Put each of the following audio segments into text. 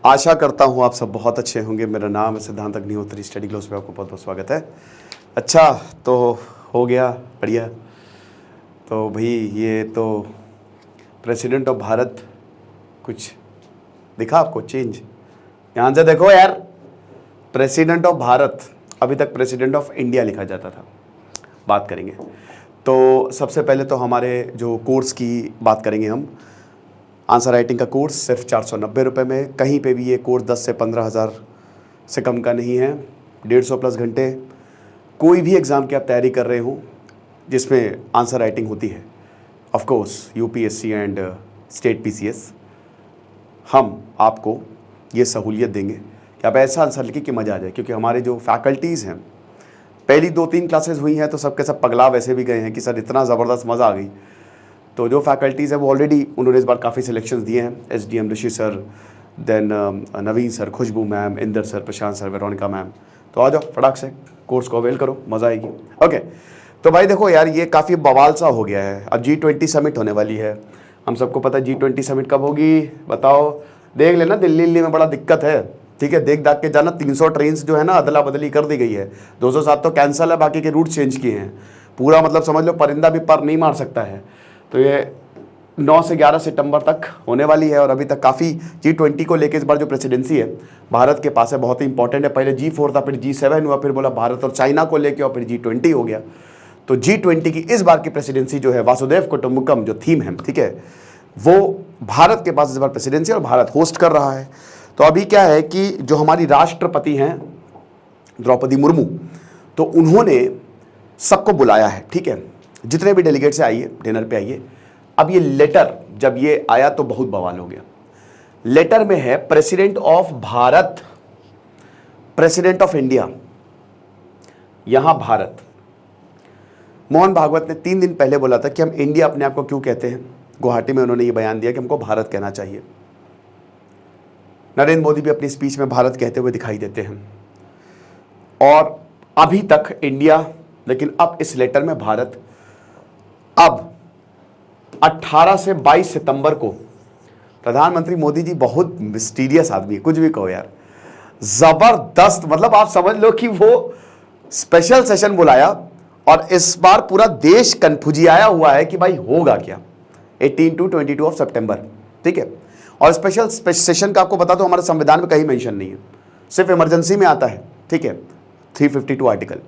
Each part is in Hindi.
आशा करता हूँ आप सब बहुत अच्छे होंगे। मेरा नाम है सिद्धांत अग्निहोत्री, स्टडी ग्लोस पे आपको बहुत बहुत स्वागत है। अच्छा, तो हो गया बढ़िया। तो भाई ये तो प्रेसिडेंट ऑफ भारत कुछ दिखा आपको चेंज? यहाँ से देखो यार, प्रेसिडेंट ऑफ भारत, अभी तक प्रेसिडेंट ऑफ इंडिया लिखा जाता था। बात करेंगे तो सबसे पहले तो हमारे जो कोर्स की बात करेंगे हम। आंसर राइटिंग का कोर्स सिर्फ 490 रुपये में। कहीं पे भी ये कोर्स 10 से 15 हज़ार से कम का नहीं है। 150 प्लस घंटे। कोई भी एग्ज़ाम की आप तैयारी कर रहे हो जिसमें आंसर राइटिंग होती है, of course UPSC and state PCS, हम आपको ये सहूलियत देंगे कि आप ऐसा आंसर लिखिए कि मज़ा आ जाए। क्योंकि हमारे जो फैकल्टीज़ हैं, पहली 2-3 क्लासेस हुई हैं तो सबके सब पगला वैसे भी गए हैं कि सर इतना ज़बरदस्त मज़ा आ गई। तो जो फैकल्टीज़ हैं वो ऑलरेडी उन्होंने इस बार काफ़ी सिलेक्शंस दिए हैं। एसडीएम ऋषि सर, देन नवीन सर, खुशबू मैम, इंदर सर, प्रशांत सर, वेरोनिका मैम। तो आ जाओ फटाक से कोर्स को अवेल करो, मज़ा आएगी। ओके, तो भाई देखो यार, ये काफ़ी बवाल सा हो गया है। अब G20 समिट होने वाली है। हम सबको पता है G20 समिट कब होगी, बताओ। देख लेना, दिल्ली में बड़ा दिक्कत है, ठीक है। देख दाख के जाना। 300 ट्रेन जो है ना अदला बदली कर दी गई है। 207 तो कैंसिल है, बाकी के रूट चेंज किए हैं। पूरा मतलब समझ लो परिंदा भी पर नहीं मार सकता है। तो ये 9 से 11 सितंबर तक होने वाली है। और अभी तक काफ़ी G20 को लेकर इस बार जो प्रेसिडेंसी है भारत के पास है, बहुत ही इंपॉर्टेंट है। पहले G4 था, फिर G7 हुआ, फिर बोला भारत और चाइना को लेके, और फिर G20 हो गया। तो G20 की इस बार की प्रेसिडेंसी जो है, वासुदेव कुटुंबकम जो थीम है, ठीक है, वो भारत के पास इस बार प्रेसिडेंसी और भारत होस्ट कर रहा है। तो अभी क्या है कि जो हमारी राष्ट्रपति हैं द्रौपदी मुर्मू, तो उन्होंने सबको बुलाया है, ठीक है। जितने भी डेलीगेट से आइए, डिनर पे आइए। अब ये लेटर जब ये आया तो बहुत बवाल हो गया। लेटर में है president of Bharat, president of India, यहां भारत। मोहन भागवत ने 3 दिन पहले बोला था कि हम इंडिया अपने आप को क्यों कहते हैं। गुवाहाटी में उन्होंने ये बयान दिया कि हमको भारत कहना चाहिए। नरेंद्र मोदी भी अपनी स्पीच में भारत कहते हुए दिखाई देते हैं। और अभी तक इंडिया, लेकिन अब इस लेटर में भारत। अब 18 से 22 सितंबर को प्रधानमंत्री मोदी जी बहुत मिस्टीरियस आदमी है, कुछ भी कहो यार, जबरदस्त। मतलब आप समझ लो कि वो स्पेशल सेशन बुलाया और इस बार पूरा देश कन्फ्यूजियाया हुआ है कि भाई होगा क्या। 18 to 22 ऑफ सितंबर, ठीक है। और स्पेशल सेशन का आपको बता दो, हमारे संविधान में कहीं मेंशन नहीं है, सिर्फ इमरजेंसी में आता है, ठीक है, 352 आर्टिकल।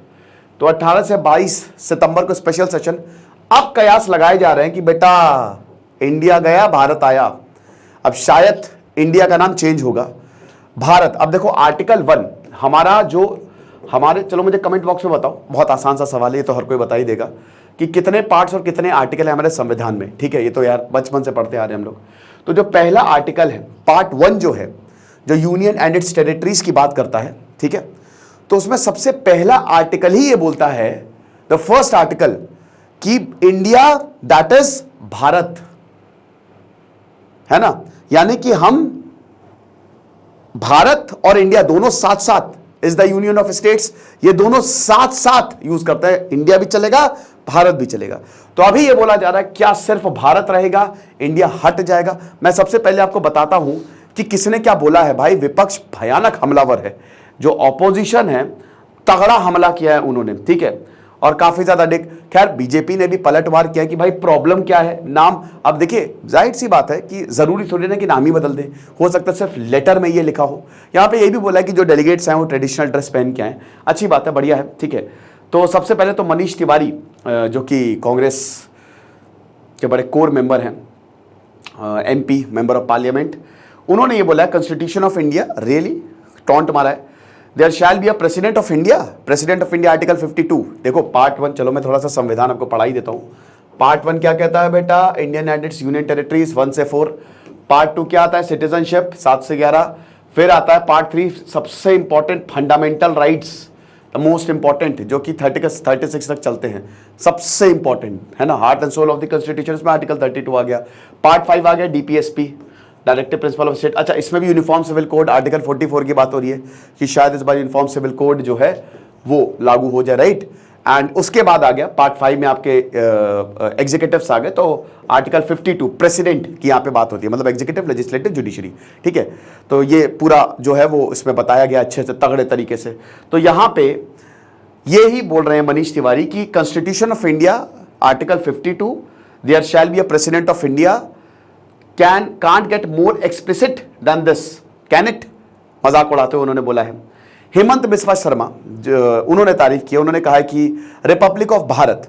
तो 18 से 22 सितंबर को स्पेशल सेशन। अब कयास लगाए जा रहे हैं कि बेटा इंडिया गया भारत आया, अब शायद इंडिया का नाम चेंज होगा, भारत। अब देखो आर्टिकल 1 हमारा जो हमारे, चलो मुझे कमेंट बॉक्स में बताओ, बहुत आसान सा सवाल है ये तो हर कोई बता ही देगा कि कितने पार्ट्स और कितने आर्टिकल है हमारे संविधान में, ठीक है। ये तो यार बचपन से पढ़ते आ रहे हैं हम लोग। तो जो पहला आर्टिकल है, पार्ट 1 जो है, जो यूनियन एंड इट्स टेरिटरीज की बात करता है, ठीक है। तो उसमें सबसे पहला आर्टिकल ही ये बोलता है, द फर्स्ट आर्टिकल, कि इंडिया दैट इज भारत, है ना। यानी कि हम भारत और इंडिया दोनों साथ साथ, is the union of states, ये दोनों साथ साथ यूज करते हैं। इंडिया भी चलेगा, भारत भी चलेगा। तो अभी ये बोला जा रहा है क्या सिर्फ भारत रहेगा, इंडिया हट जाएगा। मैं सबसे पहले आपको बताता हूं कि किसने क्या बोला है। भाई विपक्ष भयानक हमलावर है, जो ऑपोजिशन है तगड़ा हमला किया है उन्होंने, ठीक है। और काफी ज्यादा खैर बीजेपी ने भी पलटवार किया कि भाई प्रॉब्लम क्या है, नाम। अब देखिए जाहिर सी बात है कि जरूरी थोड़ी ना कि नाम ही बदल दें, हो सकता है सिर्फ लेटर में ये लिखा हो। यहाँ पे ये भी बोला है कि जो डेलीगेट्स हैं वो ट्रेडिशनल ड्रेस पहन के आए। अच्छी बात है, बढ़िया है, ठीक है। तो सबसे पहले तो मनीष तिवारी, जो कि कांग्रेस के बड़े कोर मेंबर हैं, MP मेंबर ऑफ पार्लियामेंट, उन्होंने ये बोला है constitution of India, really taunt मारा है। There shall be a president of India, president of India article 52। देखो पार्ट 1, चलो मैं थोड़ा सा संविधान आपको पढ़ा ही देता हूँ। पार्ट 1 क्या कहता है बेटा, Indian and it's union territories 1 से 4। पार्ट 2 क्या आता है, सिटीजनशिप 7 से 11। फिर आता है पार्ट 3, सबसे important, fundamental rights, the most important, जो कि 36 तक चलते हैं, सबसे इंपॉर्टेंट, है ना, heart and soul of the constitution. इसमें आर्टिकल 32 आ गया। पार्ट 5 आ गया DPSP, directive principle of state. अच्छा, इसमें भी यूनिफॉर्म सिविल कोड आर्टिकल 44 की बात हो रही है कि शायद इस बार यूनिफॉर्म सिविल कोड जो है वो लागू हो जाए, राइट। एंड उसके बाद आ गया पार्ट 5 में आपके एग्जीक्यूटिव्स आ गए, तो आर्टिकल 52 प्रेसिडेंट की यहाँ पे बात होती है, मतलब एग्जीक्यूटिव, लेजिस्लेटिव, जुडिशरी, ठीक है। तो ये पूरा जो है वो इसमें बताया गया अच्छे से, तगड़े तरीके से। तो यहाँ पे ये ही बोल रहे हैं मनीष तिवारी की constitution of India article 52 there shall be a president of India can't get more explicit than this, can it, मजाक उड़ाते हुए उन्होंने बोला है। हेमंत बिस्वा शर्मा उन्होंने तारीफ की, उन्होंने कहा कि republic of Bharat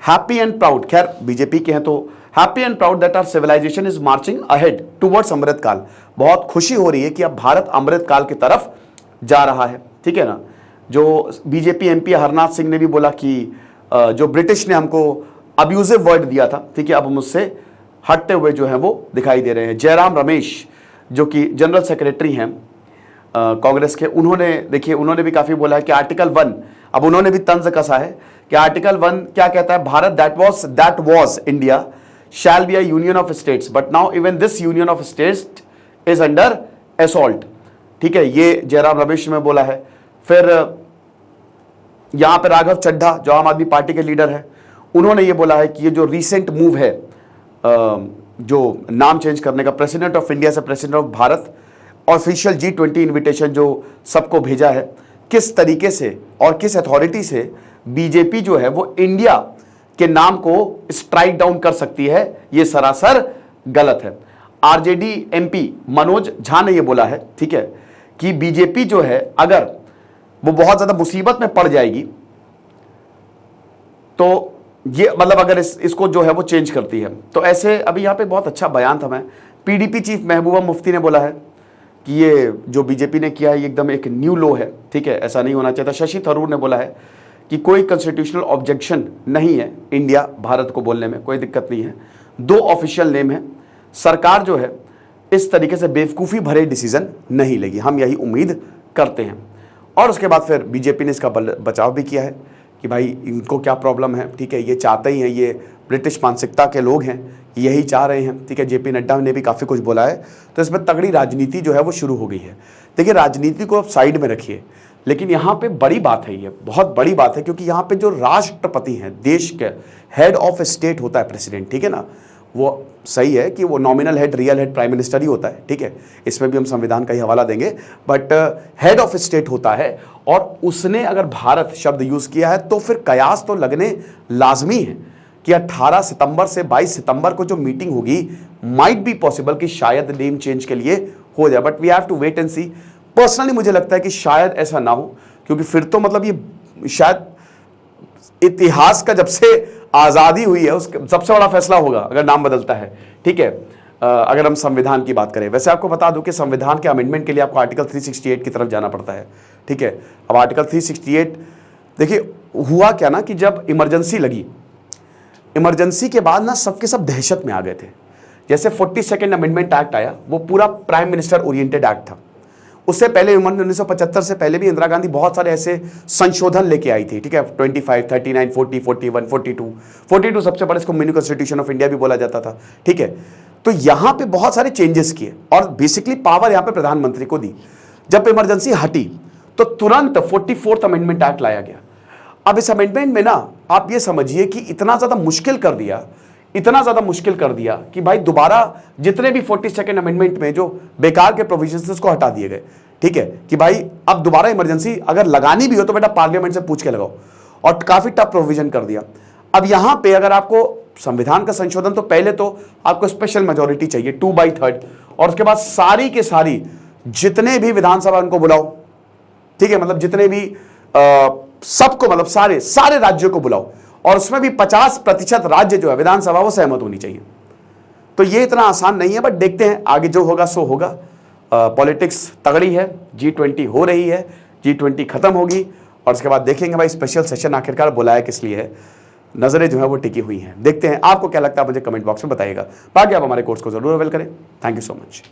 happy and proud, खैर बीजेपी के हैं तो happy and proud that our civilization is marching ahead towards Amrit Kaal, बहुत खुशी हो रही है कि अब भारत अमृत काल की तरफ जा रहा है, ठीक है ना। जो बीजेपी एमपी हरनाथ सिंह ने भी बोला कि जो ब्रिटिश ने हमको अब्यूजिव वर्ड दिया था, ठीक है, अब हम उससे हटते हुए जो है वो दिखाई दे रहे हैं। जयराम रमेश जो कि जनरल सेक्रेटरी हैं कांग्रेस के, उन्होंने देखिए उन्होंने भी काफी बोला है कि आर्टिकल 1, अब उन्होंने भी तंज कसा है कि आर्टिकल 1 क्या कहता है, Bharat that was India shall be a union of states but now even this union of states is under assault, ठीक है, ये जयराम रमेश ने बोला है। फिर यहां पे राघव चड्ढा जो आम आदमी पार्टी के लीडर है, उन्होंने ये बोला है कि ये जो रिसेंट मूव है जो नाम चेंज करने का, प्रेसिडेंट ऑफ इंडिया से president of Bharat, official G20 invitation जो सबको भेजा है, किस तरीके से और किस अथॉरिटी से बीजेपी जो है वो इंडिया के नाम को स्ट्राइक डाउन कर सकती है, ये सरासर गलत है। आरजेडी एमपी मनोज झा ने ये बोला है, ठीक है, कि बीजेपी जो है अगर वो बहुत ज्यादा मुसीबत में पड़ जाएगी तो ये मतलब अगर इसको जो है वो चेंज करती है तो ऐसे। अभी यहाँ पे बहुत अच्छा बयान था, मैं पीडीपी चीफ महबूबा मुफ्ती ने बोला है कि ये जो बीजेपी ने किया है ये एकदम एक न्यू लॉ है, ठीक है, ऐसा नहीं होना चाहिए था। शशि थरूर ने बोला है कि कोई कॉन्स्टिट्यूशनल ऑब्जेक्शन नहीं है इंडिया भारत को बोलने में, कोई दिक्कत नहीं है, 2 ऑफिशियल नेम है, सरकार जो है इस तरीके से बेवकूफ़ी भरे डिसीजन नहीं लेगी, हम यही उम्मीद करते हैं। और उसके बाद फिर बीजेपी ने इसका बचाव भी किया है कि भाई इनको क्या प्रॉब्लम है, ठीक है, ये चाहते ही हैं, ये ब्रिटिश मानसिकता के लोग हैं, यही चाह रहे हैं, ठीक है। जेपी नड्डा ने भी काफ़ी कुछ बोला है, तो इसमें तगड़ी राजनीति जो है वो शुरू हो गई है। देखिए राजनीति को आप साइड में रखिए, लेकिन यहाँ पे बड़ी बात है, ये बहुत बड़ी बात है, क्योंकि यहाँ पे जो राष्ट्रपति हैं, देश के हेड ऑफ स्टेट होता है प्रेसिडेंट, ठीक है ना, वो सही है कि वो nominal head, real head prime minister ही होता है, ठीक है, इसमें भी हम संविधान का ही हवाला देंगे, बट हेड ऑफ स्टेट होता है और उसने अगर भारत शब्द यूज़ किया है तो फिर कयास तो लगने लाजमी है कि 18 सितंबर से 22 सितंबर को जो मीटिंग होगी माइट बी पॉसिबल कि शायद नेम चेंज के लिए हो जाए, but we have to wait and see. Personally मुझे लगता है कि शायद ऐसा ना हो, क्योंकि फिर तो मतलब ये शायद इतिहास का जब से आज़ादी हुई है उसका सबसे बड़ा फैसला होगा अगर नाम बदलता है, ठीक है। अगर हम संविधान की बात करें, वैसे आपको बता दूं कि संविधान के अमेंडमेंट के लिए आपको आर्टिकल 368 की तरफ जाना पड़ता है, ठीक है। अब आर्टिकल 368 देखिए हुआ क्या ना कि जब इमरजेंसी लगी, इमरजेंसी के बाद ना सबके सब दहशत में आ गए थे। जैसे 42nd अमेंडमेंट एक्ट आया, वो पूरा प्राइम मिनिस्टर ओरिएंटेड एक्ट था। उससे पहले 1975 से पहले भी इंदिरा गांधी बहुत सारे ऐसे संशोधन लेके आई थी, ठीक है, 25, 39, 40, 41, 42 सबसे बड़े, इसको मिनी कॉन्स्टिट्यूशन ऑफ इंडिया भी बोला जाता था, ठीक है। तो यहां पे बहुत सारे चेंजेस किए और बेसिकली पावर यहां पे प्रधानमंत्री को दी। जब इमरजेंसी हटी तो तुरंत 44th अमेंडमेंट एक्ट लाया गया। अब इस अमेंडमेंट में ना आप ये समझिए कि इतना ज्यादा मुश्किल कर दिया, इतना ज्यादा मुश्किल कर दिया कि भाई दोबारा जितने भी 42nd अमेंडमेंट में जो बेकार के प्रोविजंस उसको हटा दिए गए, ठीक है, कि भाई अब दोबारा इमरजेंसी अगर लगानी भी हो तो बेटा पार्लियामेंट से पूछ के लगाओ, और काफी टफ प्रोविजन कर दिया। अब यहां पे अगर आपको संविधान का संशोधन, तो पहले तो आपको स्पेशल मेजोरिटी चाहिए 2/3, और उसके बाद सारी के सारी जितने भी विधानसभा उनको बुलाओ, ठीक है, मतलब जितने भी सबको, मतलब सारे राज्यों को बुलाओ, और उसमें भी 50% राज्य जो है विधानसभा वो सहमत होनी चाहिए। तो ये इतना आसान नहीं है, बट देखते हैं आगे जो होगा सो होगा। पॉलिटिक्स तगड़ी है, G20 हो रही है, G20 खत्म होगी और उसके बाद देखेंगे भाई स्पेशल सेशन आखिरकार बुलाया किस लिए है। नजरें जो है वो टिकी हुई हैं, देखते हैं आपको क्या लगता है, मुझे कमेंट बॉक्स में बताइएगा। बाकी आप हमारे कोर्स को जरूर अवेल करें। Thank you so much.